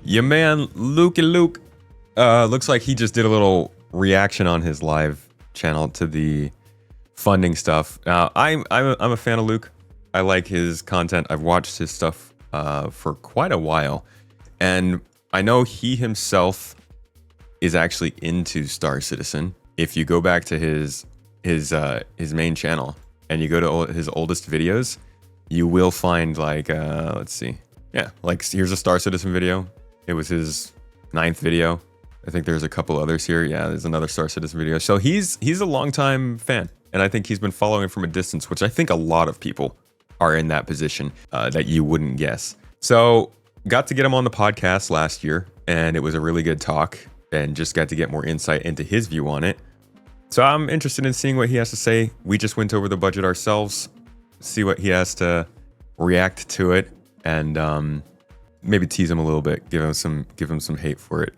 Your man Luke looks like he just did a little reaction on his live channel to the funding stuff. I'm a fan of Luke. I like his content. I've watched his stuff for quite a while, and I know he himself is actually into Star Citizen. If you go back to his main channel and you go to his oldest videos, you will find like let's see, yeah, like here's a Star Citizen video. It was his 9th video. I think there's a couple others here. Yeah, there's another Star Citizen video. So he's a longtime fan, and I think he's been following from a distance, which I think a lot of people are in that position that you wouldn't guess. So got to get him on the podcast last year, and it was a really good talk, and just got to get more insight into his view on it. So I'm interested in seeing what he has to say. We just went over the budget ourselves, see what he has to react to it, and maybe tease him a little bit, give him some hate for it.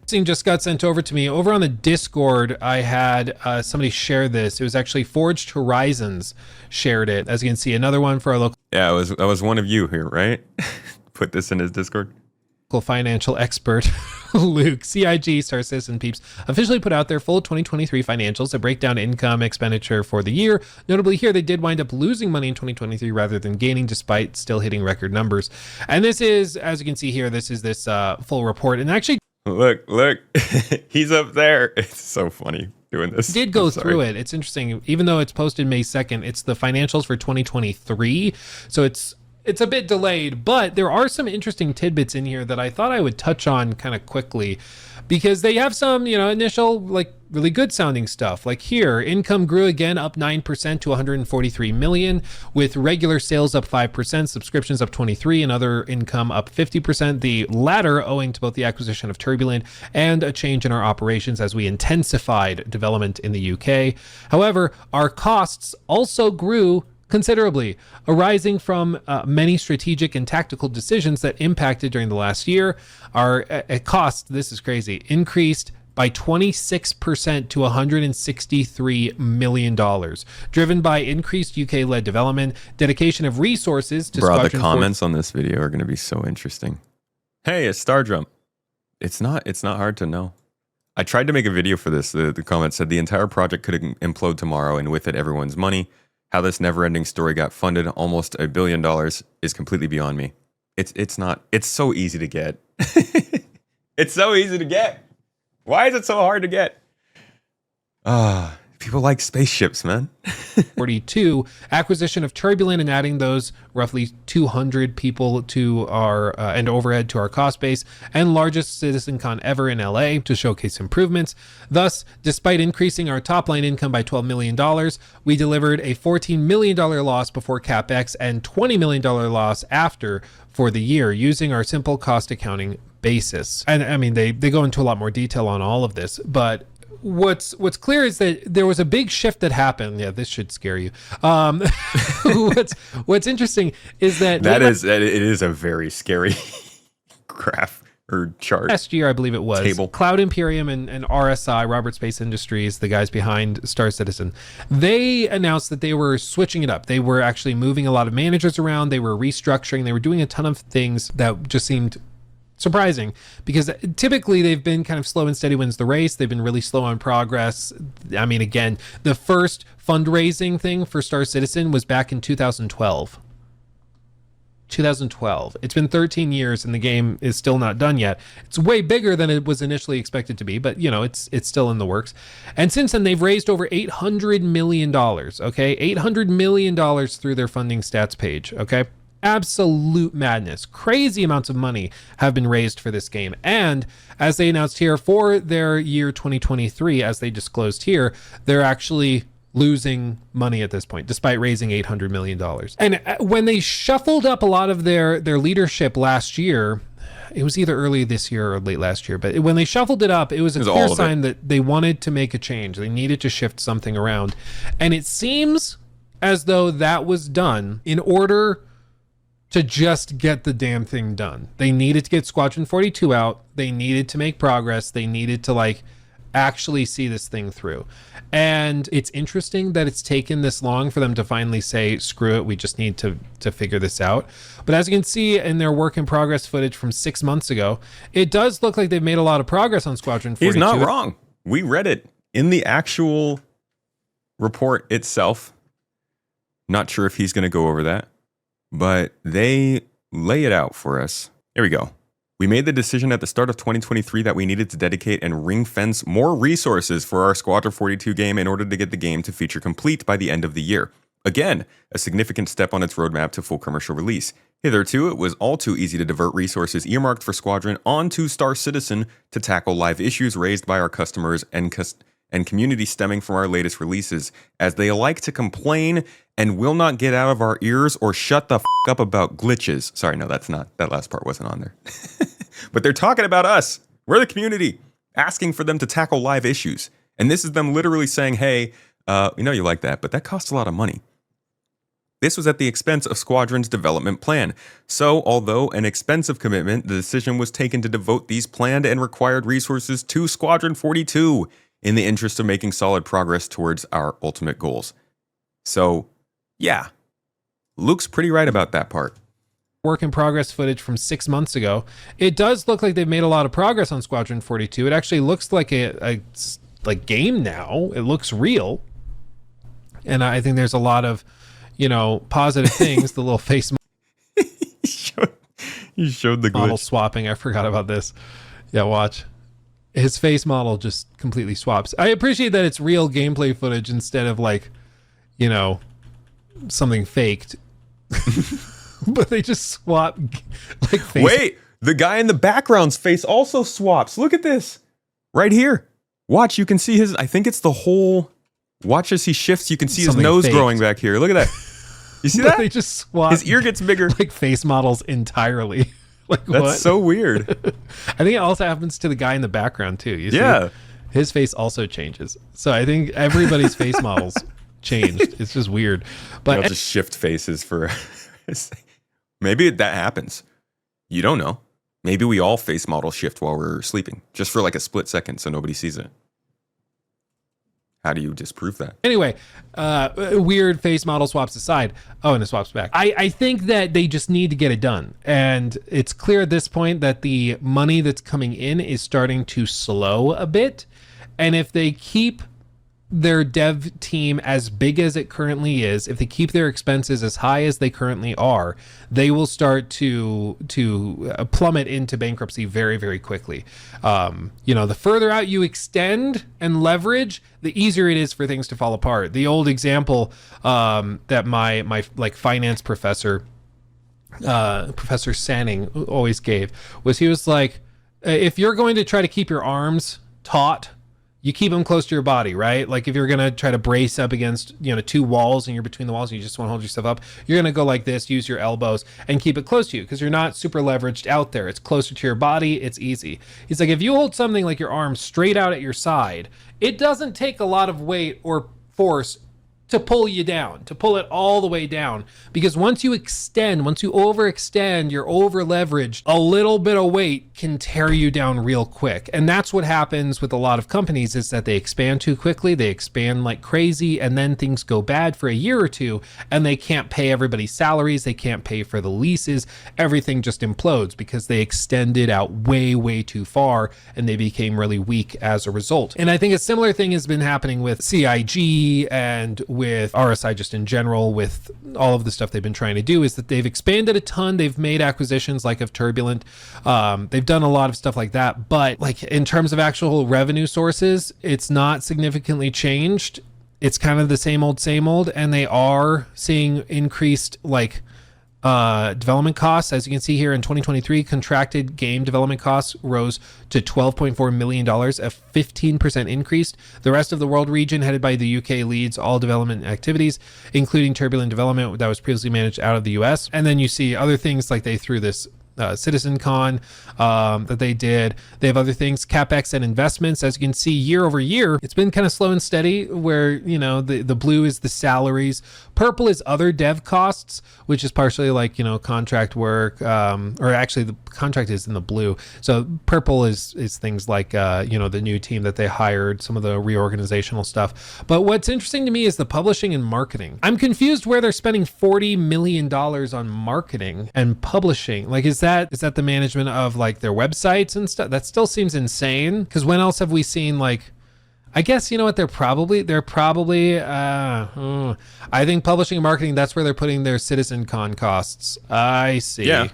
Just got sent over to me over on the Discord. I had somebody share this. It was actually Forged Horizons shared it. As you can see, another one for our local. Yeah, it was one of you here, right? Put this in his Discord. Financial expert Luke, CIG, Star Citizen peeps, officially put out their full 2023 financials that break down income expenditure for the year. Notably here, they did wind up losing money in 2023 rather than gaining, despite still hitting record numbers. And this is, as you can see here, this is this full report. And actually, look, he's up there. It's so funny doing this. Did go through it. It's interesting, even though it's posted May 2nd, it's the financials for 2023. So it's a bit delayed, but there are some interesting tidbits in here that I thought I would touch on kind of quickly, because they have some, initial, like, really good sounding stuff. Like here, income grew again, up 9% to 143 million, with regular sales up 5%, subscriptions up 23%, and other income up 50%. The latter owing to both the acquisition of Turbulent and a change in our operations as we intensified development in the UK. However, our costs also grew considerably, arising from many strategic and tactical decisions that impacted during the last year. Our cost, this is crazy, increased by 26% to $163 million, driven by increased UK-led development, dedication of resources to Bro, Squadron. The comments on this video are going to be so interesting. Hey, it's Star Jump. It's not hard to know. I tried to make a video for this. The comment said the entire project could implode tomorrow, and with it, everyone's money. How this never-ending story got funded almost $1 billion is completely beyond me. It's not. It's so easy to get. It's so easy to get. Why is it so hard to get? People like spaceships, man. 42, acquisition of Turbulent and adding those roughly 200 people to our and overhead to our cost base, and largest CitizenCon ever in LA to showcase improvements. Thus, despite increasing our top line income by $12 million, we delivered a $14 million loss before CapEx and $20 million loss after for the year, using our simple cost accounting basis. And I mean, they go into a lot more detail on all of this, but what's clear is that there was a big shift that happened. Yeah, this should scare you. What's interesting is that it is a very scary graph or chart. Last year, I believe it was, table. Cloud Imperium and RSI, Robert Space Industries, the guys behind Star Citizen, they announced that they were switching it up. They were actually moving a lot of managers around. They were restructuring. They were doing a ton of things that just seemed surprising, because typically they've been kind of slow and steady wins the race. They've been really slow on progress. I mean, again, the first fundraising thing for Star Citizen was back in 2012. It's been 13 years and the game is still not done yet. It's way bigger than it was initially expected to be, but it's still in the works. And since then, they've raised over $800 million, okay? $800 million through their funding stats page, okay? Absolute madness. Crazy amounts of money have been raised for this game. And as they announced here, for their year 2023, as they disclosed here, they're actually losing money at this point, despite raising $800 million. And when they shuffled up a lot of their leadership last year, it was either early this year or late last year, but when they shuffled it up, it was a clear sign that they wanted to make a change. They needed to shift something around. And it seems as though that was done in order to just get the damn thing done. They needed to get Squadron 42 out. They needed to make progress. They needed to actually see this thing through. And it's interesting that it's taken this long for them to finally say, screw it, we just need to figure this out. But as you can see in their work in progress footage from 6 months ago, it does look like they've made a lot of progress on Squadron 42. He's not wrong. We read it in the actual report itself. Not sure if he's going to go over that, but they lay it out for us. Here we go. We made the decision at the start of 2023 that we needed to dedicate and ring fence more resources for our Squadron 42 game in order to get the game to feature complete by the end of the year. Again, a significant step on its roadmap to full commercial release. Hitherto, it was all too easy to divert resources earmarked for Squadron onto Star Citizen to tackle live issues raised by our customers and community stemming from our latest releases, as they like to complain and will not get out of our ears or shut the up about glitches. Sorry, no, that's not. That last part wasn't on there. But they're talking about us. We're the community, asking for them to tackle live issues. And this is them literally saying, hey, we know you like that, but that costs a lot of money. This was at the expense of Squadron's development plan. So, although an expensive commitment, the decision was taken to devote these planned and required resources to Squadron 42 in the interest of making solid progress towards our ultimate goals. So, yeah, Luke's pretty right about that part. Work in progress footage from 6 months ago, it does look like they've made a lot of progress on Squadron 42. It actually looks like a game now. It looks real. And I think there's a lot of, positive things. The little face you showed the model glitch. Swapping. I forgot about this. Yeah, watch. His face model just completely swaps. I appreciate that it's real gameplay footage instead of something faked. But they just swap face. Wait, the guy in the background's face also swaps. Look at this. Right here. Watch, you can see his, I think it's the whole, watch as he shifts, you can see his nose faked. growing back here. Look at that. You see that? They just swap. His ear gets bigger. Face models entirely. That's what? so weird. I think it also happens to the guy in the background too. You see? Yeah. His face also changes. So I think everybody's face models changed. It's just weird. But I'll just shift faces for maybe that happens. You don't know. Maybe we all face model shift while we're sleeping, just for like a split second so nobody sees it. How do you disprove that? Anyway, weird face model swaps aside. Oh, and it swaps back. I think that they just need to get it done. And it's clear at this point that the money that's coming in is starting to slow a bit. And if they keep their dev team as big as it currently is, if they keep their expenses as high as they currently are, they will start to plummet into bankruptcy very, very quickly. The further out you extend and leverage, the easier it is for things to fall apart. The old example that my finance professor, Professor Sanning, always gave was, he was like, if you're going to try to keep your arms taut, you keep them close to your body, right? Like if you're going to try to brace up against, two walls and you're between the walls and you just want to hold yourself up, you're going to go like this, use your elbows and keep it close to you because you're not super leveraged out there. It's closer to your body. It's easy. He's like, if you hold something like your arm straight out at your side, it doesn't take a lot of weight or force to pull you down, to pull it all the way down. Because once you overextend, you're over leveraged, a little bit of weight can tear you down real quick. And that's what happens with a lot of companies, is that they expand too quickly, they expand like crazy, and then things go bad for a year or two, and they can't pay everybody's salaries, they can't pay for the leases, everything just implodes because they extended out way, way too far, and they became really weak as a result. And I think a similar thing has been happening with CIG and with RSI just in general, with all of the stuff they've been trying to do, is that they've expanded a ton. They've made acquisitions like of Turbulent. They've done a lot of stuff like that. But like in terms of actual revenue sources, it's not significantly changed. It's kind of the same old, and they are seeing increased development costs. As you can see here in 2023, contracted game development costs rose to $12.4 million, a 15% increase. The rest of the world region, headed by the UK, leads all development activities, including Turbulent development that was previously managed out of the US. And then you see other things like they threw this CitizenCon that they did. They have other things, CapEx and investments. As you can see, year over year, it's been kind of slow and steady where, the blue is the salaries. Purple is other dev costs, which is partially like, contract work, or actually the contract is in the blue. So purple is things like, the new team that they hired, some of the reorganizational stuff. But what's interesting to me is the publishing and marketing. I'm confused where they're spending $40 million on marketing and publishing. Like, is that the management of like their websites and stuff? That still seems insane. Because when else have we seen like, I guess, you know what, they're probably I think publishing and marketing, that's where they're putting their CitizenCon costs. I see. Yeah.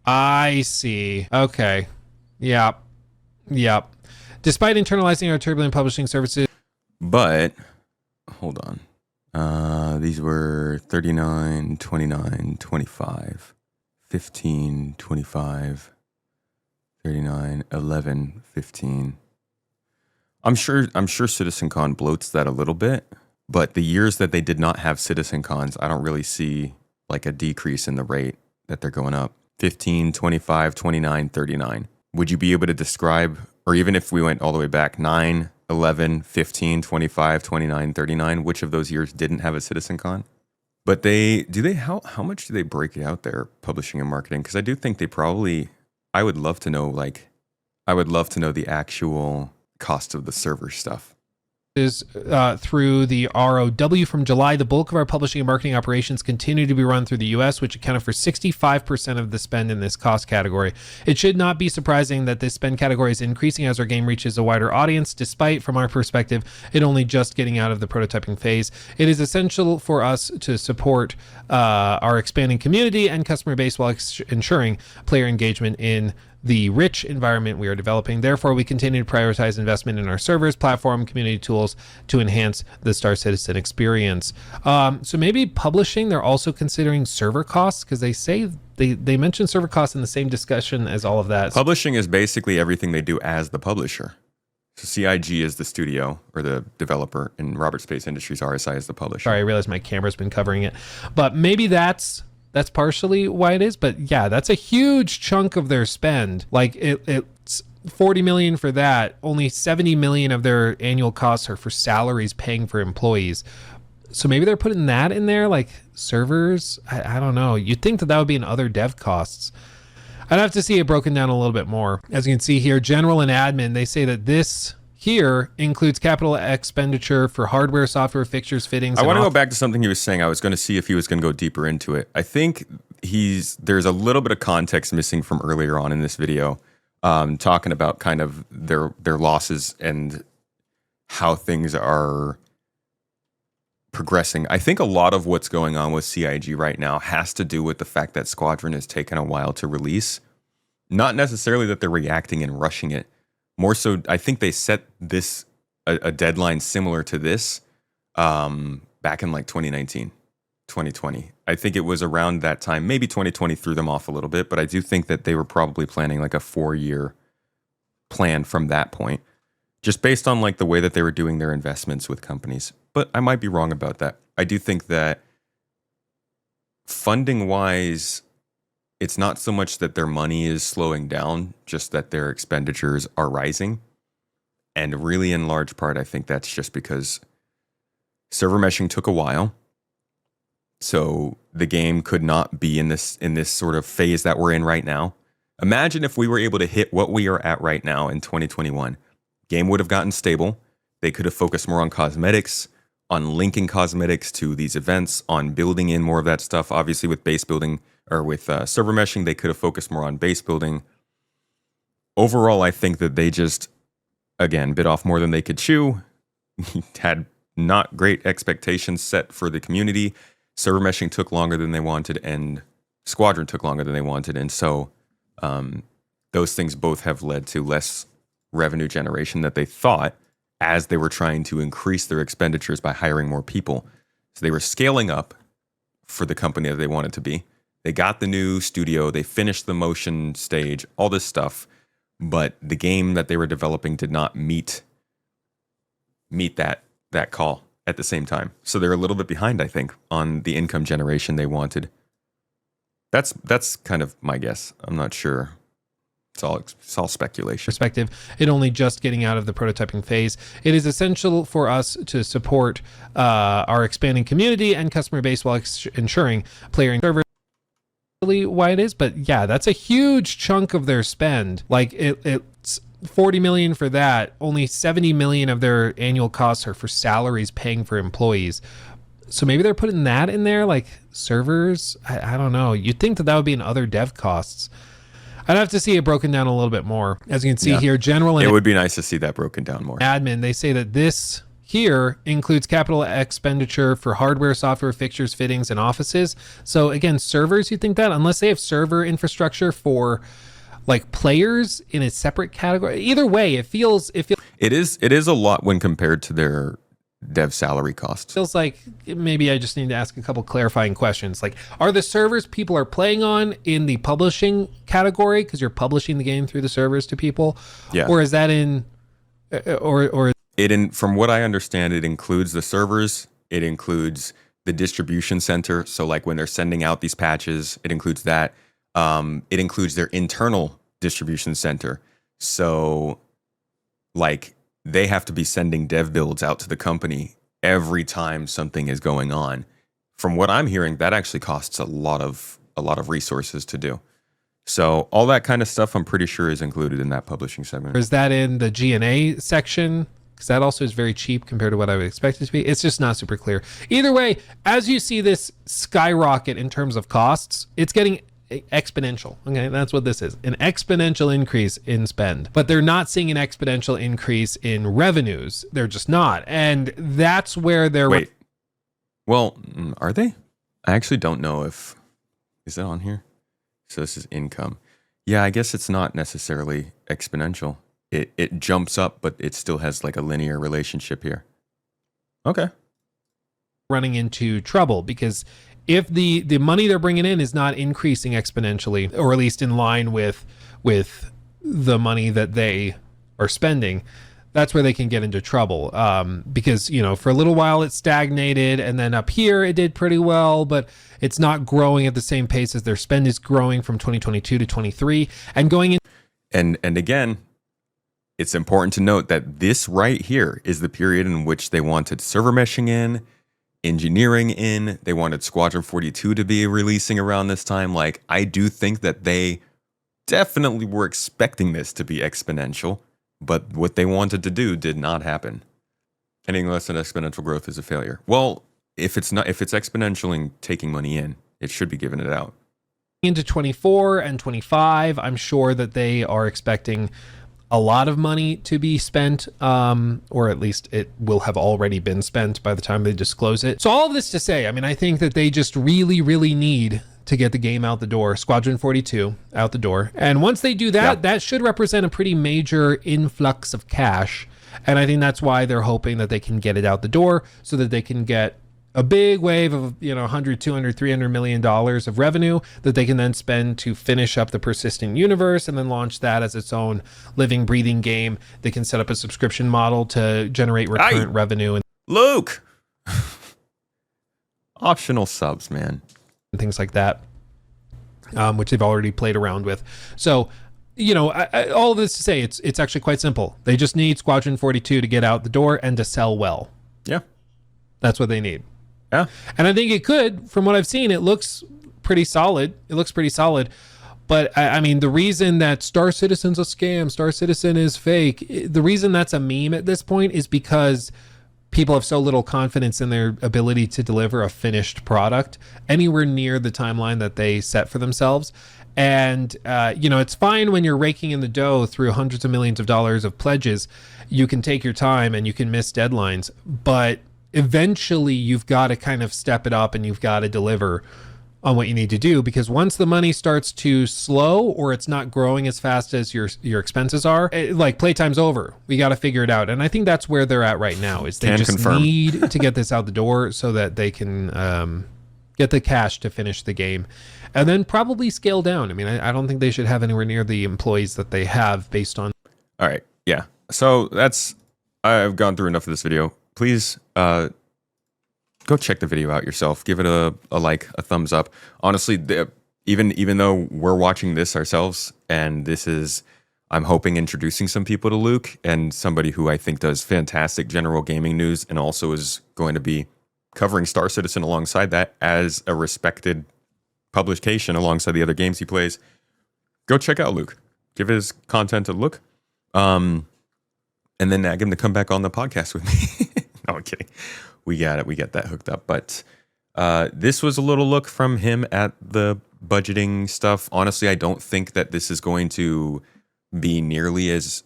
I see. Okay. Yep. Despite internalizing our turbulent publishing services. But hold on. These were 39, 29, 25, 15, 25, 39, 11, 15. I'm sure CitizenCon bloats that a little bit, but the years that they did not have CitizenCons, I don't really see like a decrease in the rate that they're going up. 15, 25, 29, 39. Would you be able to describe, or even if we went all the way back, 9, 11, 15, 25, 29, 39, which of those years didn't have a CitizenCon? But how much do they break it out there, publishing and marketing? Because I do think I would love to know the actual cost of the server stuff. Is through the ROW from July. The bulk of our publishing and marketing operations continue to be run through the US, which accounted for 65% of the spend in this cost category. It should not be surprising that this spend category is increasing as our game reaches a wider audience, despite, from our perspective, it only just getting out of the prototyping phase. It is essential for us to support our expanding community and customer base while ensuring player engagement in the rich environment we are developing. Therefore, we continue to prioritize investment in our servers, platform, community tools to enhance the Star Citizen experience. So maybe publishing, they're also considering server costs, because they say they mention server costs in the same discussion as all of that. Publishing is basically everything they do as the publisher. So CIG is the studio or the developer, and Robert Space Industries, RSI, is the publisher. Sorry, I realize my camera's been covering it, but maybe that's partially why it is. But yeah, that's a huge chunk of their spend. Like it's $40 million for that. Only $70 million of their annual costs are for salaries paying for employees. So maybe they're putting that in there, like servers. I don't know. You'd think that would be in other dev costs. I'd have to see it broken down a little bit more. As you can see here, general and admin, they say that this here includes capital expenditure for hardware, software, fixtures, fittings. I want to go back to something he was saying. I was going to see if he was going to go deeper into it. I think there's a little bit of context missing from earlier on in this video, talking about kind of their losses and how things are progressing. I think a lot of what's going on with CIG right now has to do with the fact that Squadron has taken a while to release. Not necessarily that they're reacting and rushing it. More so, I think they set this a deadline similar to this back in like 2019, 2020. I think it was around that time. Maybe 2020 threw them off a little bit, but I do think that they were probably planning like a 4-year plan from that point, just based on like the way that they were doing their investments with companies. But I might be wrong about that. I do think that funding-wise, it's not so much that their money is slowing down, just that their expenditures are rising. And really, in large part, I think that's just because server meshing took a while. So the game could not be in this sort of phase that we're in right now. Imagine if we were able to hit what we are at right now in 2021. Game would have gotten stable. They could have focused more on cosmetics, on linking cosmetics to these events, on building in more of that stuff. Obviously, with base building or with server meshing, they could have focused more on base building. Overall, I think that they just, again, bit off more than they could chew. Had not great expectations set for the community. Server meshing took longer than they wanted, and Squadron took longer than they wanted. And so those things both have led to less revenue generation that they thought, as they were trying to increase their expenditures by hiring more people. So they were scaling up for the company that they wanted to be. They got the new studio, they finished the motion stage, all this stuff, but the game that they were developing did not meet that call at the same time. So they're a little bit behind, I think, on the income generation they wanted. That's kind of my guess. I'm not sure. It's all speculation. Perspective, it only just getting out of the prototyping phase. It is essential for us to support our expanding community and customer base while ensuring player and server really why it is. But yeah, that's a huge chunk of their spend. Like it's 40 million for that. Only 70 million of their annual costs are for salaries paying for employees. So maybe they're putting that in there, like servers. I don't know. You'd think that would be in other dev costs. I'd have to see it broken down a little bit more. As you can see here, general and it would be nice to see that broken down more. Admin, they say that this here includes capital expenditure for hardware, software, fixtures, fittings, and offices. So again, servers, you think that unless they have server infrastructure for like players in a separate category. Either way, it feels it is a lot when compared to their dev salary costs. Feels like maybe I just need to ask a couple clarifying questions. Like, are the servers people are playing on in the publishing category because you're publishing the game through the servers to people? Yeah. Or is that in from what I understand, it includes the servers, it includes the distribution center. So like when they're sending out these patches, it includes that. It includes their internal distribution center. So like they have to be sending dev builds out to the company every time something is going on. From what I'm hearing, that actually costs a lot of resources to do. So all that kind of stuff, I'm pretty sure is included in that publishing segment. Is that in the G&A section? Because that also is very cheap compared to what I would expect it to be. It's just not super clear. Either way, as you see this skyrocket in terms of costs, it's getting exponential. Okay, that's what this is. An exponential increase in spend. But they're not seeing an exponential increase in revenues. They're just not. And that's where they're... Wait. Well, are they? I actually don't know if... Is it on here? So this is income. Yeah, I guess it's not necessarily exponential. It jumps up, but it still has like a linear relationship here. Okay. Running into trouble because if the money they're bringing in is not increasing exponentially, or at least in line with the money that they are spending, that's where they can get into trouble. Because, you know, for a little while it stagnated, and then up here it did pretty well, but it's not growing at the same pace as their spend is growing from 2022 to 23 and going in. And again, it's important to note that this right here is the period in which they wanted server meshing in, engineering in. They wanted Squadron 42 to be releasing around this time. Like, I do think that they definitely were expecting this to be exponential, but what they wanted to do did not happen. Anything less than exponential growth is a failure. Well, if it's exponential in taking money in, it should be giving it out. Into 24 and 25, I'm sure that they are expecting a lot of money to be spent, or at least it will have already been spent by the time they disclose it. So all of this to say, I mean, I think that they just really, really need to get the game out the door, Squadron 42 out the door. And once they do that, that should represent a pretty major influx of cash. And I think that's why they're hoping that they can get it out the door so that they can get a big wave of, you know, 100, 200, 300 million dollars of revenue that they can then spend to finish up the persistent universe and then launch that as its own living, breathing game. They can set up a subscription model to generate recurrent revenue. And Luke! Optional subs, man. And things like that, which they've already played around with. So, you know, all of this to say, it's actually quite simple. They just need Squadron 42 to get out the door and to sell well. Yeah. That's what they need. Yeah. And I think it could, from what I've seen, it looks pretty solid. But I mean, the reason that Star Citizen's a scam, Star Citizen is fake, the reason that's a meme at this point is because people have so little confidence in their ability to deliver a finished product anywhere near the timeline that they set for themselves. And, you know, it's fine when you're raking in the dough through hundreds of millions of dollars of pledges. You can take your time and you can miss deadlines, but eventually you've got to kind of step it up and you've got to deliver on what you need to do, because once the money starts to slow or it's not growing as fast as your expenses are, like playtime's over. We got to figure it out. And I think that's where they're at right now, is they need to get this out the door so that they can get the cash to finish the game and then probably scale down. I mean, I don't think they should have anywhere near the employees that they have based on. All right. Yeah. So I've gone through enough of this video. Please go check the video out yourself. Give it a like, a thumbs up. Honestly, even though we're watching this ourselves, and this is, I'm hoping, introducing some people to Luke, and somebody who I think does fantastic general gaming news and also is going to be covering Star Citizen alongside that as a respected publication alongside the other games he plays. Go check out Luke. Give his content a look. And then nag him to come back on the podcast with me. No, I'm kidding. We got it. We got that hooked up. But this was a little look from him at the budgeting stuff. Honestly, I don't think that this is going to be nearly as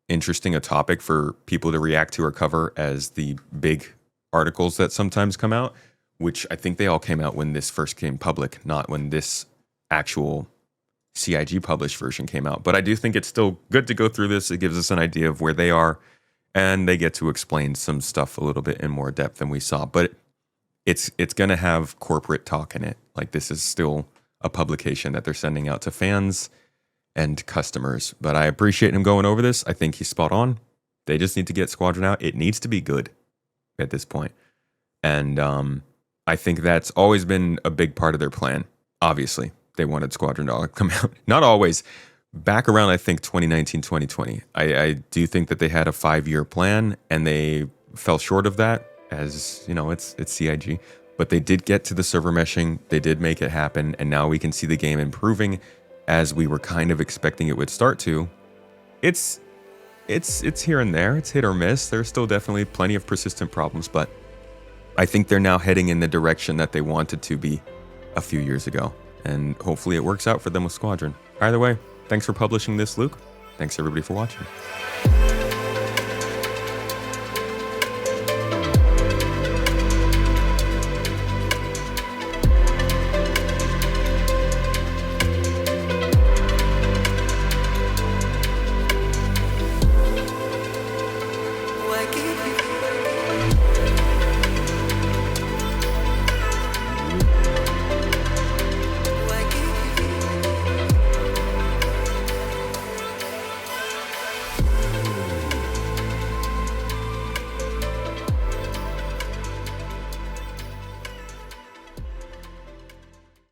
interesting a topic for people to react to or cover as the big articles that sometimes come out, which I think they all came out when this first came public, not when this actual CIG published version came out. But I do think it's still good to go through this. It gives us an idea of where they are, and they get to explain some stuff a little bit in more depth than we saw. But it's going to have corporate talk in it. Like, this is still a publication that they're sending out to fans and customers. But I appreciate him going over this. I think he's spot on. They just need to get Squadron out. It needs to be good at this point. And I think that's always been a big part of their plan. Obviously, they wanted Squadron to come out. Not always. Back around, I think, 2019, 2020. I do think that they had a 5-year plan, and they fell short of that, as, you know, it's CIG. But they did get to the server meshing. They did make it happen, and now we can see the game improving as we were kind of expecting it would start to. It's here and there. It's hit or miss. There's still definitely plenty of persistent problems, but I think they're now heading in the direction that they wanted to be a few years ago. And hopefully it works out for them with Squadron. Either way, thanks for publishing this, Luke. Thanks everybody for watching.